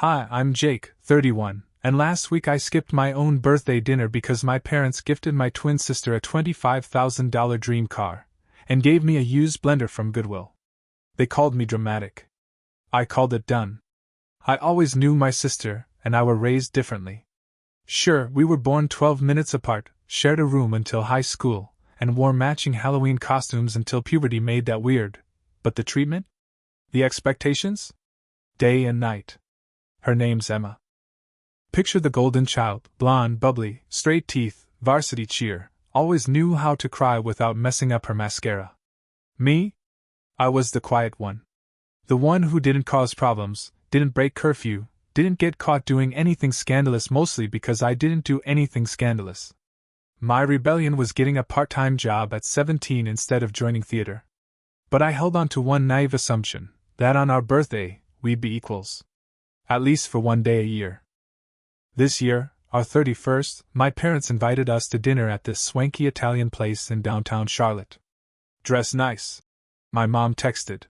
Hi, I'm Jake, 31, and last week I skipped my own birthday dinner because my parents gifted my twin sister a $25,000 dream car and gave me a used blender from Goodwill. They called me dramatic. I called it done. I always knew my sister and I were raised differently. Sure, we were born 12 minutes apart, shared a room until high school, and wore matching Halloween costumes until puberty made that weird. But the treatment? The expectations? Day and night. Her name's Emma. Picture the golden child, blonde, bubbly, straight teeth, varsity cheer, always knew how to cry without messing up her mascara. Me? I was the quiet one. The one who didn't cause problems, didn't break curfew, didn't get caught doing anything scandalous, mostly because I didn't do anything scandalous. My rebellion was getting a part-time job at 17 instead of joining theater. But I held on to one naive assumption, that on our birthday, we'd be equals. At least for one day a year. This year, our 31st, my parents invited us to dinner at this swanky Italian place in downtown Charlotte. Dress nice. My mom texted.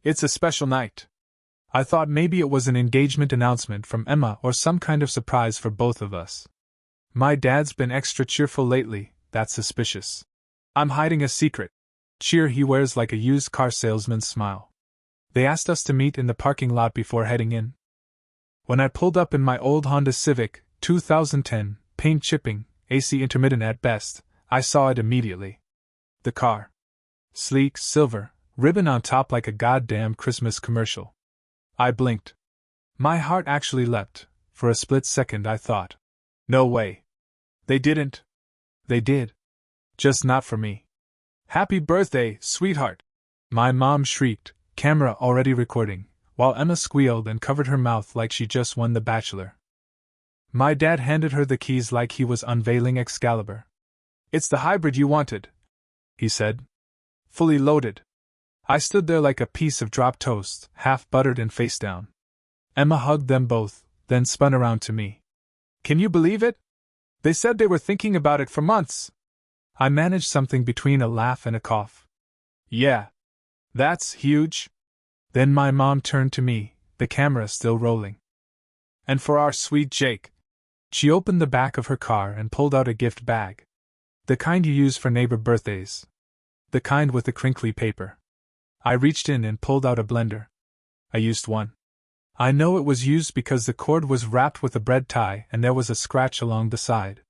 It's a special night. I thought maybe it was an engagement announcement from Emma or some kind of surprise for both of us. My dad's been extra cheerful lately, that's suspicious. I'm hiding a secret. Cheer he wears like a used car salesman's smile. They asked us to meet in the parking lot before heading in. When I pulled up in my old Honda Civic, 2010, paint chipping, AC intermittent at best, I saw it immediately. The car. Sleek, silver, ribbon on top like a goddamn Christmas commercial. I blinked. My heart actually leapt. For a split second I thought. No way. They didn't. They did. Just not for me. Happy birthday, sweetheart! My mom shrieked, camera already recording, while Emma squealed and covered her mouth like she just won The Bachelor. My dad handed her the keys like he was unveiling Excalibur. It's the hybrid you wanted, he said. Fully loaded. I stood there like a piece of dropped toast, half buttered and face down. Emma hugged them both, then spun around to me. Can you believe it? They said they were thinking about it for months. I managed something between a laugh and a cough. Yeah. That's huge. Then my mom turned to me, the camera still rolling. And for our sweet Jake. She opened the back of her car and pulled out a gift bag. The kind you use for neighbor birthdays. The kind with the crinkly paper. I reached in and pulled out a blender. I used one. I know it was used because the cord was wrapped with a bread tie and there was a scratch along the side.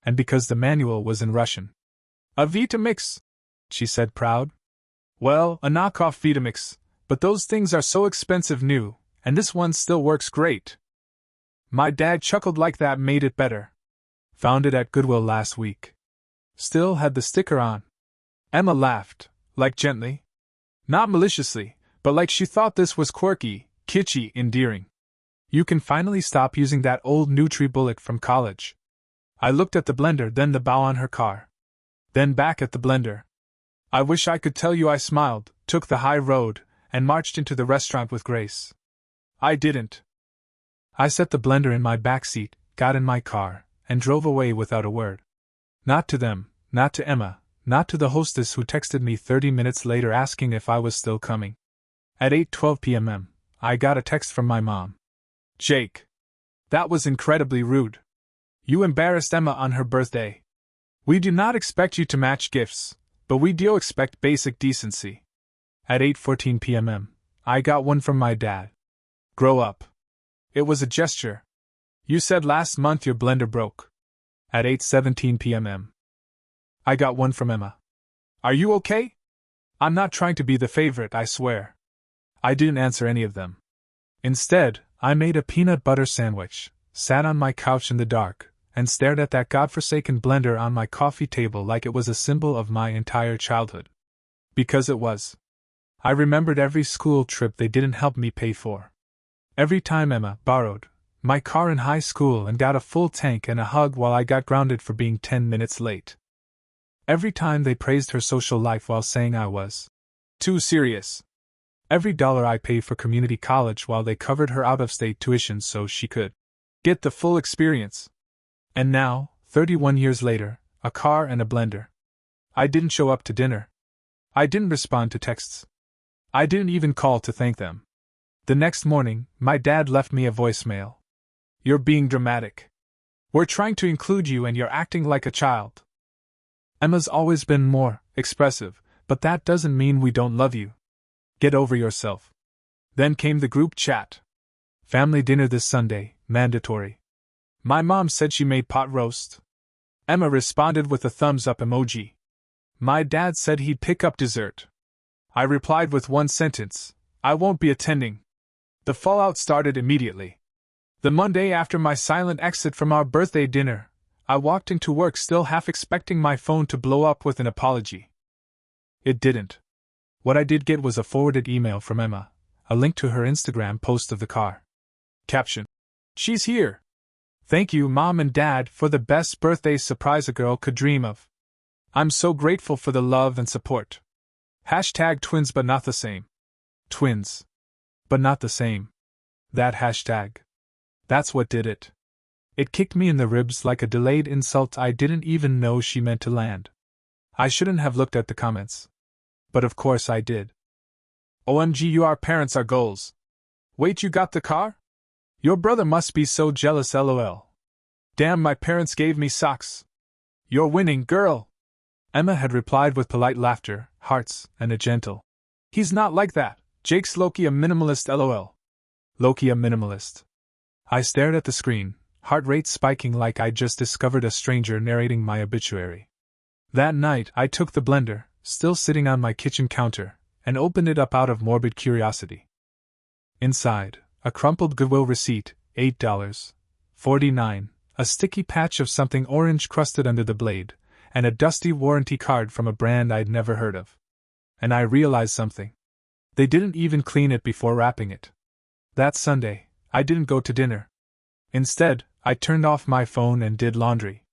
And because the manual was in Russian. A Vitamix, she said, proud. Well, a knockoff Vitamix, but those things are so expensive new, and this one still works great. My dad chuckled like that made it better. Found it at Goodwill last week. Still had the sticker on. Emma laughed, like gently. Not maliciously, but like she thought this was quirky, kitschy, endearing. You can finally stop using that old NutriBullet from college. I looked at the blender, then the bow on her car. Then back at the blender. I wish I could tell you I smiled, took the high road, and marched into the restaurant with grace. I didn't. I set the blender in my back seat, got in my car, and drove away without a word. Not to them, not to Emma, not to the hostess who texted me 30 minutes later asking if I was still coming. At 8:12 p.m., I got a text from my mom. Jake. That was incredibly rude. You embarrassed Emma on her birthday. We do not expect you to match gifts, but we do expect basic decency. At 8:14 p.m., I got one from my dad. Grow up. It was a gesture. You said last month your blender broke. At 8:17 p.m., I got one from Emma. Are you okay? I'm not trying to be the favorite, I swear. I didn't answer any of them. Instead, I made a peanut butter sandwich, sat on my couch in the dark, and stared at that godforsaken blender on my coffee table like it was a symbol of my entire childhood. Because it was. I remembered every school trip they didn't help me pay for. Every time Emma borrowed my car in high school and got a full tank and a hug while I got grounded for being 10 minutes late. Every time they praised her social life while saying I was too serious. Every dollar I paid for community college while they covered her out-of-state tuition so she could get the full experience. And now, 31 years later, a car and a blender. I didn't show up to dinner. I didn't respond to texts. I didn't even call to thank them. The next morning, my dad left me a voicemail. "You're being dramatic. We're trying to include you and you're acting like a child. Emma's always been more expressive, but that doesn't mean we don't love you. Get over yourself." Then came the group chat. "Family dinner this Sunday, mandatory." My mom said she made pot roast. Emma responded with a thumbs up emoji. My dad said he'd pick up dessert. I replied with one sentence, "I won't be attending." The fallout started immediately. The Monday after my silent exit from our birthday dinner, I walked into work still half expecting my phone to blow up with an apology. It didn't. What I did get was a forwarded email from Emma, a link to her Instagram post of the car. Caption: "She's here. Thank you, Mom and Dad, for the best birthday surprise a girl could dream of. I'm so grateful for the love and support. Hashtag twins but not the same. Twins. But not the same. That hashtag. That's what did it. It kicked me in the ribs like a delayed insult I didn't even know she meant to land. I shouldn't have looked at the comments. But of course I did. OMG, your parents are goals. Wait, you got the car? Your brother must be so jealous, lol. Damn, my parents gave me socks. You're winning, girl." Emma had replied with polite laughter, hearts, and a gentle, "He's not like that. Jake's Loki a minimalist, lol. Loki a minimalist." I stared at the screen, heart rate spiking like I'd just discovered a stranger narrating my obituary. That night, I took the blender, still sitting on my kitchen counter, and opened it up out of morbid curiosity. Inside, a crumpled Goodwill receipt, $8.49, a sticky patch of something orange crusted under the blade, and a dusty warranty card from a brand I'd never heard of. And I realized something. They didn't even clean it before wrapping it. That Sunday, I didn't go to dinner. Instead, I turned off my phone and did laundry.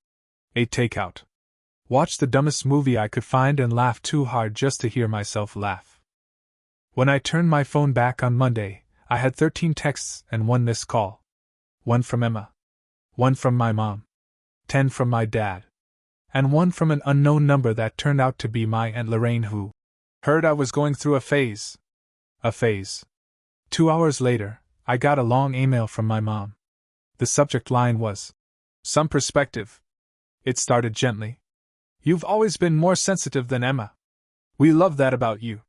Ate takeout. Watched the dumbest movie I could find and laughed too hard just to hear myself laugh. When I turned my phone back on Monday, I had 13 texts and 1 missed call. 1 from Emma. 1 from my mom. 10 from my dad. And 1 from an unknown number that turned out to be my Aunt Lorraine, who heard I was going through a phase. A phase. 2 hours later, I got a long email from my mom. The subject line was, "Some perspective." It started gently. "You've always been more sensitive than Emma. We love that about you."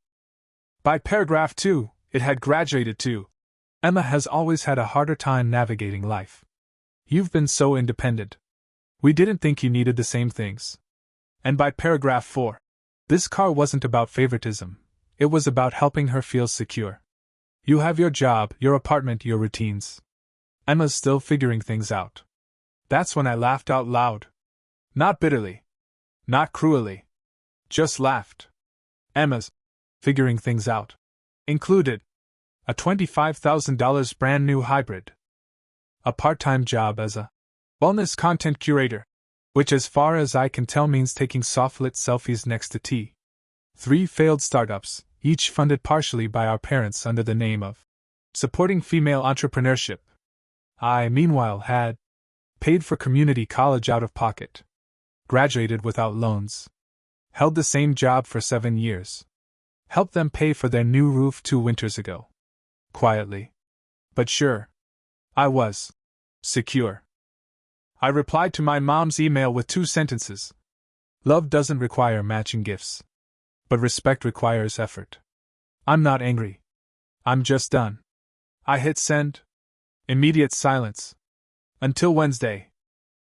By paragraph 2, it had graduated to, "Emma has always had a harder time navigating life. You've been so independent. We didn't think you needed the same things." And by paragraph 4, "This car wasn't about favoritism, it was about helping her feel secure. You have your job, your apartment, your routines. Emma's still figuring things out." That's when I laughed out loud. Not bitterly. Not cruelly. Just laughed. Emma's figuring things out included a $25,000 brand new hybrid, a part-time job as a wellness content curator, which as far as I can tell means taking soft-lit selfies next to tea, 3 failed startups, each funded partially by our parents under the name of supporting female entrepreneurship. I, meanwhile, had paid for community college out of pocket, graduated without loans, held the same job for 7 years, helped them pay for their new roof 2 winters ago. Quietly. But sure. I was secure. I replied to my mom's email with 2 sentences. Love doesn't require matching gifts. But respect requires effort. I'm not angry. I'm just done. I hit send. Immediate silence. Until Wednesday.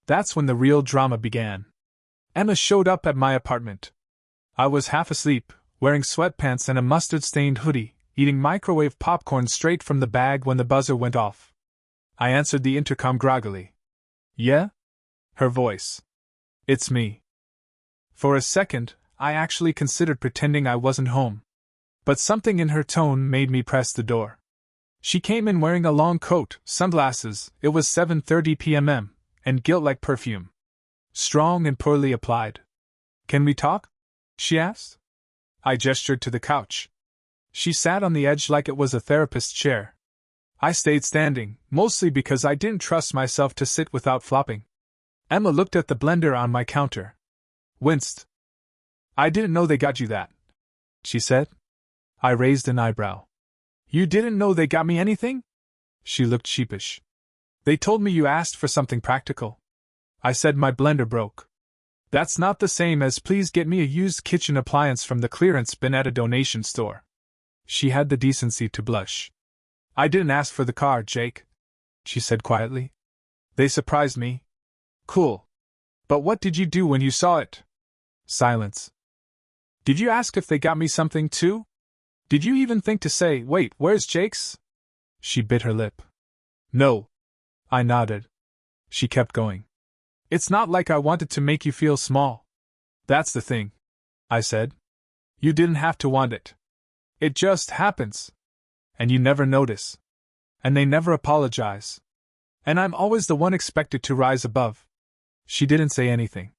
That's when the real drama began. Emma showed up at my apartment. I was half asleep, wearing sweatpants and a mustard-stained hoodie, eating microwave popcorn straight from the bag when the buzzer went off. I answered the intercom groggily. "Yeah?" Her voice. "It's me." For a second, I actually considered pretending I wasn't home. But something in her tone made me press the door. She came in wearing a long coat, sunglasses, it was 7:30 p.m., and guilt-like perfume. Strong and poorly applied. "Can we talk?" she asked. I gestured to the couch. She sat on the edge like it was a therapist's chair. I stayed standing, mostly because I didn't trust myself to sit without flopping. Emma looked at the blender on my counter. Winced. "I didn't know they got you that," she said. I raised an eyebrow. You didn't know they got me anything? She looked sheepish. They told me you asked for something practical. I said my blender broke. That's not the same as please get me a used kitchen appliance from the clearance bin at a donation store. She had the decency to blush. I didn't ask for the car, Jake, she said quietly. They surprised me. Cool. But what did you do when you saw it? Silence. Did you ask if they got me something too? Did you even think to say, wait, where's Jake's? She bit her lip. No. I nodded. She kept going. It's not like I wanted to make you feel small. That's the thing, I said. You didn't have to want it. It just happens. And you never notice. And they never apologize. And I'm always the one expected to rise above. She didn't say anything.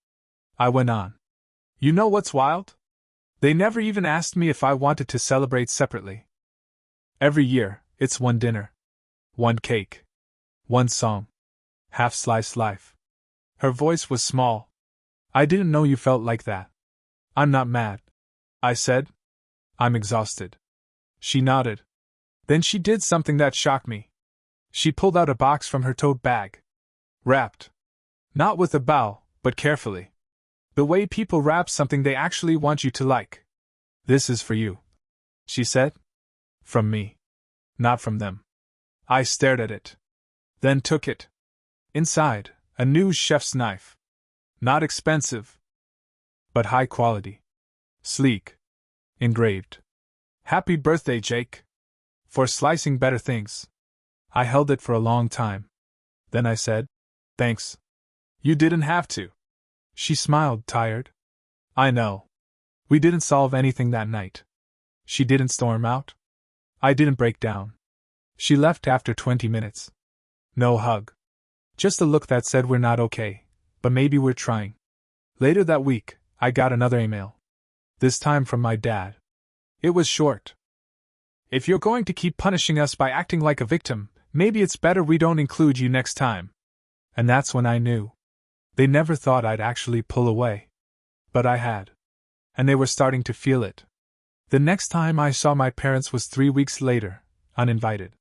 I went on. You know what's wild? They never even asked me if I wanted to celebrate separately. Every year, it's one dinner. One cake. One song. Half-sliced life. Her voice was small. I didn't know you felt like that. I'm not mad, I said. I'm exhausted. She nodded. Then she did something that shocked me. She pulled out a box from her tote bag. Wrapped. Not with a bow, but carefully. The way people wrap something they actually want you to like. This is for you, she said. From me. Not from them. I stared at it. Then took it. Inside, a new chef's knife. Not expensive. But high quality. Sleek. Engraved. Happy birthday, Jake. For slicing better things. I held it for a long time. Then I said, thanks. You didn't have to. She smiled, tired. I know. We didn't solve anything that night. She didn't storm out. I didn't break down. She left after 20 minutes. No hug. Just a look that said we're not okay, but maybe we're trying. Later that week, I got another email. This time from my dad. It was short. If you're going to keep punishing us by acting like a victim, maybe it's better we don't include you next time. And that's when I knew. They never thought I'd actually pull away. But I had. And they were starting to feel it. The next time I saw my parents was 3 weeks later, uninvited.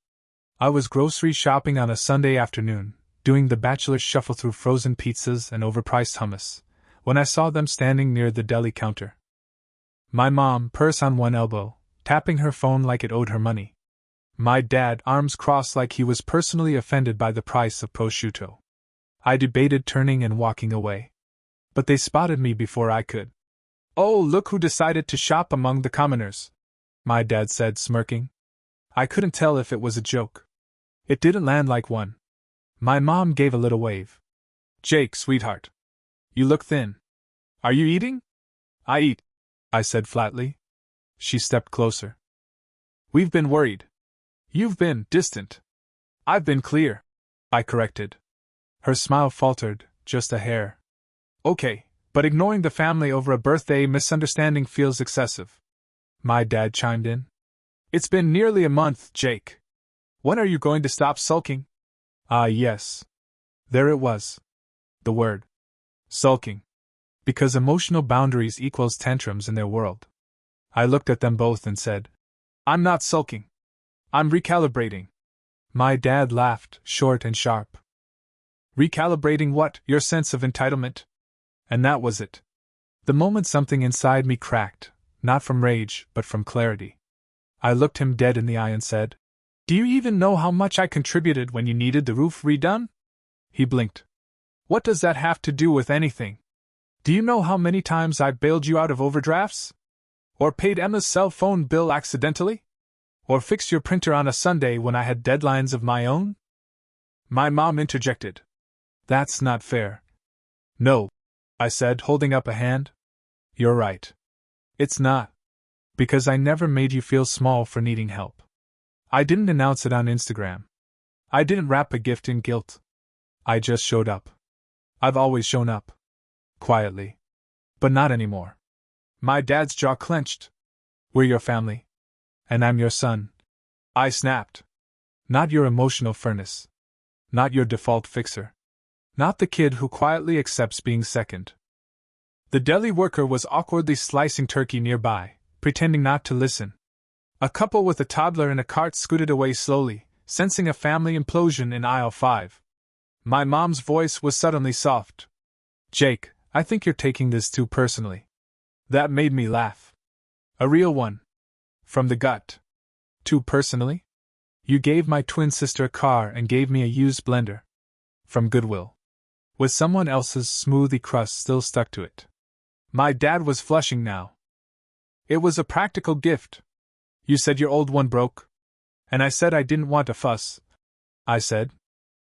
I was grocery shopping on a Sunday afternoon, doing the bachelor shuffle through frozen pizzas and overpriced hummus, when I saw them standing near the deli counter. My mom, purse on one elbow, tapping her phone like it owed her money. My dad, arms crossed like he was personally offended by the price of prosciutto. I debated turning and walking away. But they spotted me before I could. Oh, look who decided to shop among the commoners, my dad said, smirking. I couldn't tell if it was a joke. It didn't land like one. My mom gave a little wave. Jake, sweetheart. You look thin. Are you eating? I eat, I said flatly. She stepped closer. We've been worried. You've been distant. I've been clear, I corrected. Her smile faltered, just a hair. Okay, but ignoring the family over a birthday misunderstanding feels excessive. My dad chimed in. It's been nearly a month, Jake. When are you going to stop sulking? Ah, yes. There it was. The word. Sulking. Because emotional boundaries equals tantrums in their world. I looked at them both and said, I'm not sulking. I'm recalibrating. My dad laughed, short and sharp. Recalibrating what? Your sense of entitlement? And that was it. The moment something inside me cracked, not from rage, but from clarity. I looked him dead in the eye and said, Do you even know how much I contributed when you needed the roof redone? He blinked. What does that have to do with anything? Do you know how many times I bailed you out of overdrafts? Or paid Emma's cell phone bill accidentally? Or fixed your printer on a Sunday when I had deadlines of my own? My mom interjected. That's not fair. No, I said, holding up a hand. You're right. It's not. Because I never made you feel small for needing help. I didn't announce it on Instagram. I didn't wrap a gift in guilt. I just showed up. I've always shown up. Quietly. But not anymore. My dad's jaw clenched. We're your family. And I'm your son. I snapped. Not your emotional furnace. Not your default fixer. Not the kid who quietly accepts being second. The deli worker was awkwardly slicing turkey nearby, pretending not to listen. A couple with a toddler in a cart scooted away slowly, sensing a family implosion in aisle 5. My mom's voice was suddenly soft. "Jake, I think you're taking this too personally." That made me laugh. A real one. From the gut. Too personally? You gave my twin sister a car and gave me a used blender. From Goodwill. With someone else's smoothie crust still stuck to it. My dad was flushing now. It was a practical gift. You said your old one broke? And I said I didn't want a fuss. I said.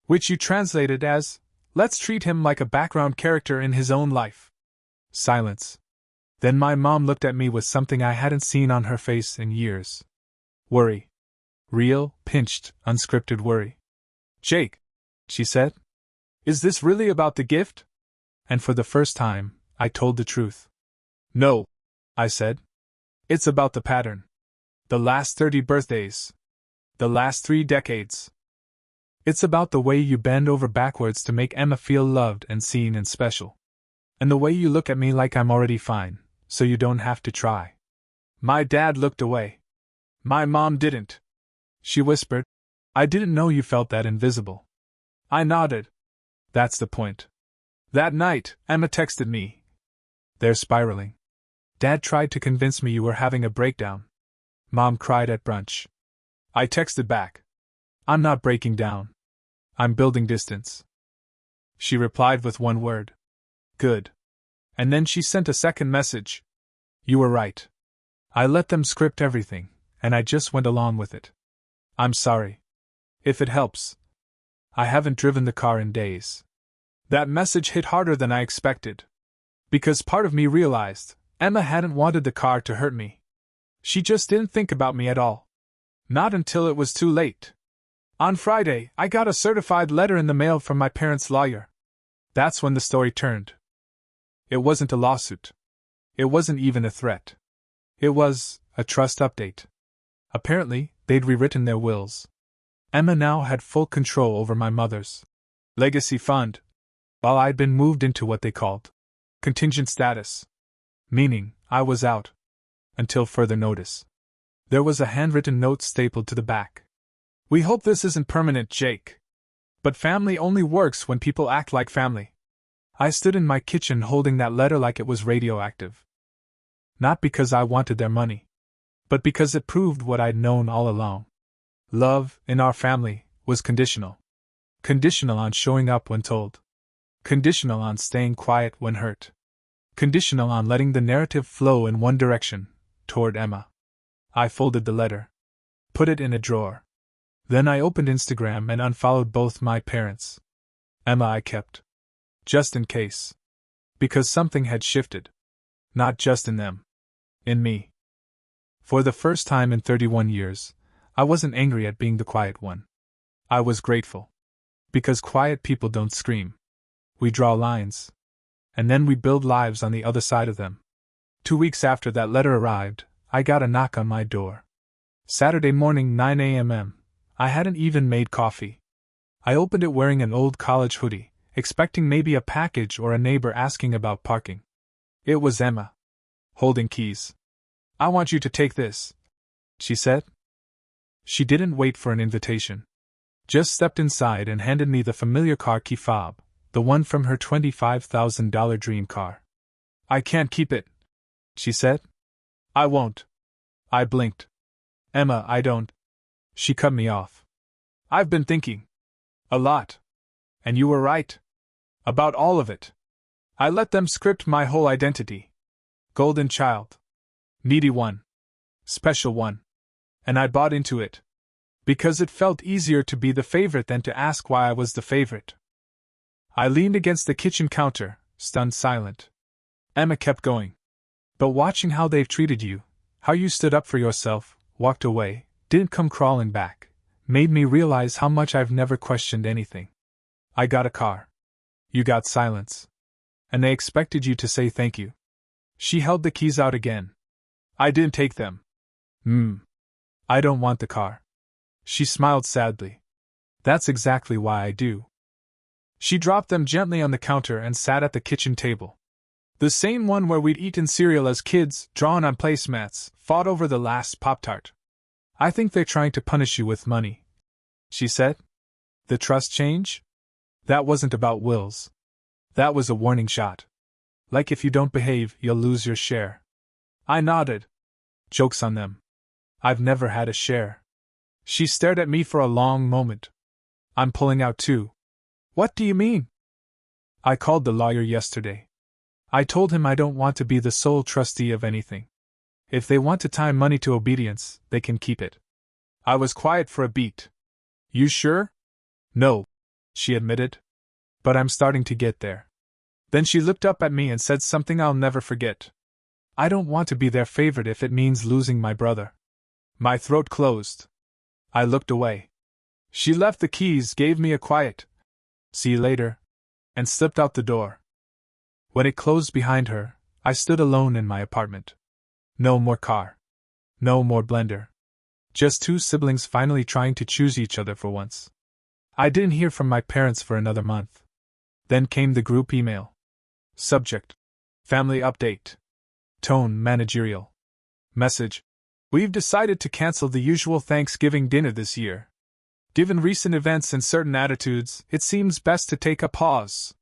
Which you translated as, let's treat him like a background character in his own life. Silence. Then my mom looked at me with something I hadn't seen on her face in years. Worry. Real, pinched, unscripted worry. "Jake," she said, "is this really about the gift?" And for the first time, I told the truth. "No," I said. "It's about the pattern. The last 30 birthdays. The last 3 decades. It's about the way you bend over backwards to make Emma feel loved and seen and special. And the way you look at me like I'm already fine, so you don't have to try." My dad looked away. My mom didn't. She whispered, "I didn't know you felt that invisible." I nodded. That's the point. That night, Emma texted me. "They're spiraling. Dad tried to convince me you were having a breakdown. Mom cried at brunch." I texted back. "I'm not breaking down. I'm building distance." She replied with one word. "Good." And then she sent a second message. "You were right. I let them script everything, and I just went along with it. I'm sorry. If it helps. I haven't driven the car in days." That message hit harder than I expected. Because part of me realized, Emma hadn't wanted the car to hurt me. She just didn't think about me at all. Not until it was too late. On Friday, I got a certified letter in the mail from my parents' lawyer. That's when the story turned. It wasn't a lawsuit. It wasn't even a threat. It was a trust update. Apparently, they'd rewritten their wills. Emma now had full control over my mother's legacy fund, while I'd been moved into what they called contingent status. Meaning, I was out. Until further notice. There was a handwritten note stapled to the back. "We hope this isn't permanent, Jake. But family only works when people act like family." I stood in my kitchen holding that letter like it was radioactive. Not because I wanted their money, but because it proved what I'd known all along. Love, in our family, was conditional. Conditional on showing up when told. Conditional on staying quiet when hurt. Conditional on letting the narrative flow in one direction, toward Emma. I folded the letter. Put it in a drawer. Then I opened Instagram and unfollowed both my parents. Emma I kept. Just in case. Because something had shifted. Not just in them. In me. For the first time in 31 years, I wasn't angry at being the quiet one. I was grateful. Because quiet people don't scream. We draw lines. And then we build lives on the other side of them. 2 weeks after that letter arrived, I got a knock on my door. Saturday morning, 9 a.m. I hadn't even made coffee. I opened it wearing an old college hoodie, expecting maybe a package or a neighbor asking about parking. It was Emma. Holding keys. "I want you to take this," she said. She didn't wait for an invitation. Just stepped inside and handed me the familiar car key fob, the one from her $25,000 dream car. "I can't keep it," she said. "I won't." I blinked. "Emma, I don't." She cut me off. "I've been thinking. A lot. And you were right. About all of it. I let them script my whole identity. Golden child. Needy one. Special one. And I bought into it. Because it felt easier to be the favorite than to ask why I was the favorite." I leaned against the kitchen counter, stunned silent. Emma kept going. "But watching how they've treated you, how you stood up for yourself, walked away, didn't come crawling back, made me realize how much I've never questioned anything. I got a car. You got silence. And they expected you to say thank you." She held the keys out again. "I didn't take them. I don't want the car." She smiled sadly. "That's exactly why I do." She dropped them gently on the counter and sat at the kitchen table. The same one where we'd eaten cereal as kids, drawn on placemats, fought over the last Pop-Tart. I think they're trying to punish you with money, she said. The trust change? That wasn't about wills. That was a warning shot. Like if you don't behave, you'll lose your share. I nodded. Joke's on them. I've never had a share. She stared at me for a long moment. I'm pulling out too. What do you mean? I called the lawyer yesterday. I told him I don't want to be the sole trustee of anything. If they want to tie money to obedience, they can keep it. I was quiet for a beat. You sure? No, she admitted. But I'm starting to get there. Then she looked up at me and said something I'll never forget. I don't want to be their favorite if it means losing my brother. My throat closed. I looked away. She left the keys, gave me a quiet "see you later," and slipped out the door. When it closed behind her, I stood alone in my apartment. No more car. No more blender. Just two siblings finally trying to choose each other for once. I didn't hear from my parents for another month. Then came the group email. Subject: Family Update. Tone: Managerial. Message: We've decided to cancel the usual Thanksgiving dinner this year. Given recent events and certain attitudes, it seems best to take a pause.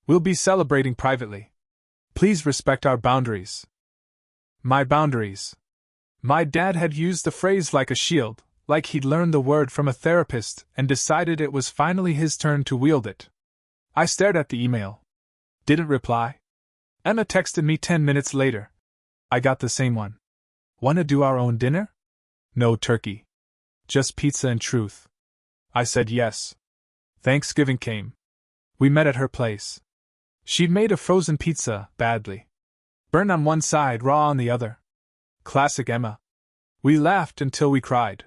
We'll be celebrating privately. Please respect our boundaries. My boundaries. My dad had used the phrase like a shield, like he'd learned the word from a therapist and decided it was finally his turn to wield it. I stared at the email. Didn't reply. Emma texted me 10 minutes later. I got the same one. Wanna do our own dinner? No turkey. Just pizza and truth. I said yes. Thanksgiving came. We met at her place. She'd made a frozen pizza, badly. Burnt on one side, raw on the other. Classic Emma. We laughed until we cried.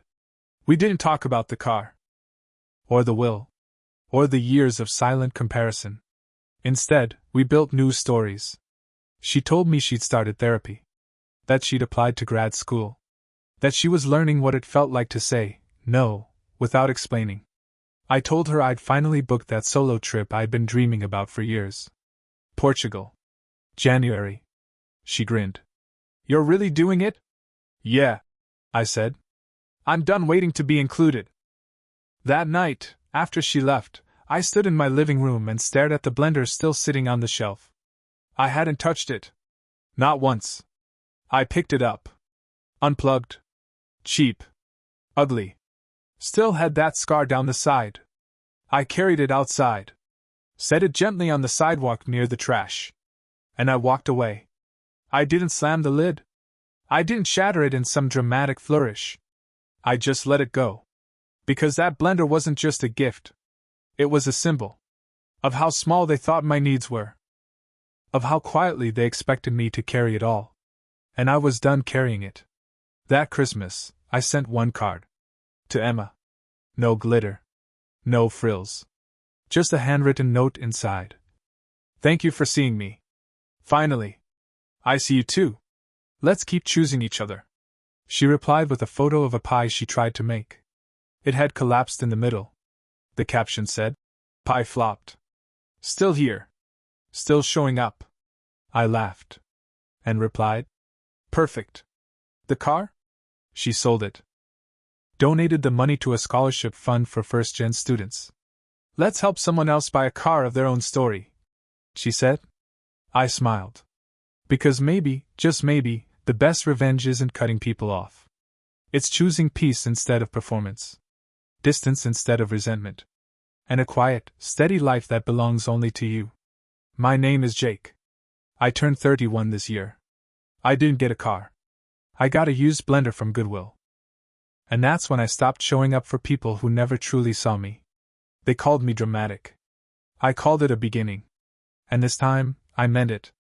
We didn't talk about the car. Or the will. Or the years of silent comparison. Instead, we built new stories. She told me she'd started therapy. That she'd applied to grad school. That she was learning what it felt like to say no without explaining. I told her I'd finally booked that solo trip I'd been dreaming about for years. Portugal. January. She grinned. You're really doing it? Yeah, I said. I'm done waiting to be included. That night, after she left, I stood in my living room and stared at the blender still sitting on the shelf. I hadn't touched it. Not once. I picked it up. Unplugged. Cheap. Ugly. Still had that scar down the side. I carried it outside. Set it gently on the sidewalk near the trash. And I walked away. I didn't slam the lid. I didn't shatter it in some dramatic flourish. I just let it go. Because that blender wasn't just a gift. It was a symbol. Of how small they thought my needs were. Of how quietly they expected me to carry it all. And I was done carrying it. That Christmas, I sent one card. To Emma. No glitter. No frills. Just a handwritten note inside. Thank you for seeing me. Finally. I see you too. Let's keep choosing each other. She replied with a photo of a pie she tried to make. It had collapsed in the middle. The caption said, "Pie flopped. Still here. Still showing up." I laughed. And replied, "Perfect. The car?" She sold it. Donated the money to a scholarship fund for first-gen students. "Let's help someone else buy a car of their own story," she said. I smiled. Because maybe, just maybe, the best revenge isn't cutting people off. It's choosing peace instead of performance. Distance instead of resentment. And a quiet, steady life that belongs only to you. My name is Jake. I turned 31 this year. I didn't get a car. I got a used blender from Goodwill. And that's when I stopped showing up for people who never truly saw me. They called me dramatic. I called it a beginning. And this time, I meant it.